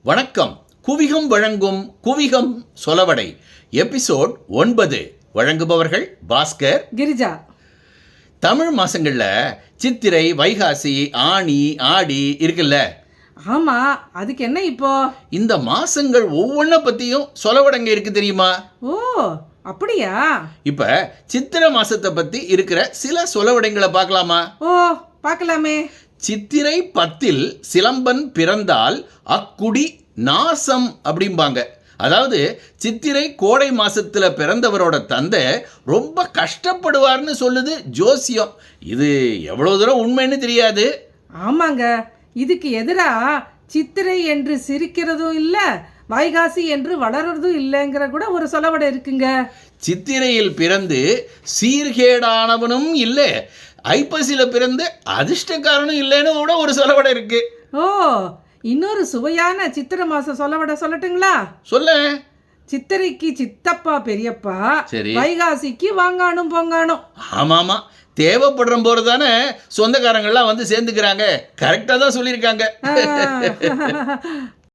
வணக்கம். குவிகம் வழங்கும் குவிகம் சொலவடை எபிசோட் 9. வழங்குபவர்கள் பாஸ்கர், கிரிஜா. தமிழ் மாசங்கள்ல சித்திரை, வைகாசி, ஆனி, ஆடி இருக்குல்ல. ஆமா, அதுக்கு என்ன இப்போ? இந்த மாசங்கள் ஒவ்வொன்றை பத்தியும் சொலவடங்க இருக்கு தெரியுமா? ஓ, அப்படியா? இப்ப சித்திரை மாசத்தை பத்தி இருக்கிற சில சொலவடைங்களை பார்க்கலாமா? ஓ, பார்க்கலாமே. சித்திரை 10 சிலம்பன் பிறந்தால் அக்குடி நாசம் அப்படிம்பாங்க. அதாவது சித்திரை கோடை மாசத்துல பிறந்தவரோட தந்தை ரொம்ப கஷ்டப்படுவார்னு சொல்லுது ஜோசியம். இது எவ்வளவு தூரம் உண்மைன்னு தெரியாது. ஆமாங்க, இதுக்கு எதிரா சித்திரை என்று சிரிக்கிறதும் இல்ல, வைகாசி என்று வளர்றதும் இல்லைங்கிற கூட ஒரு சொலவடை இருக்குங்க. சித்திரையில் பிறந்து சீர்கேடானவனும் இல்லை, ஐப்பசியில பிறந்து அதிர்ஷ்டக்காரனும் இல்லைன்னு கூட ஒரு சொலவடை இருக்கு. ஓ, இன்னொரு சுவையான சித்திரை மாசம் சொலவடை சொல்லட்டுங்களா? சொல்ல. சித்திரைக்கு சித்தப்பா பெரியப்பா, சரி. வைகாசிக்கு வாங்கானும் பொங்கானும். ஆமாமா, தேவைப்படுற போது தானே சொந்தக்காரங்கள்லாம் வந்து சேர்ந்துக்கிறாங்க. கரெக்டாக தான் சொல்லியிருக்காங்க.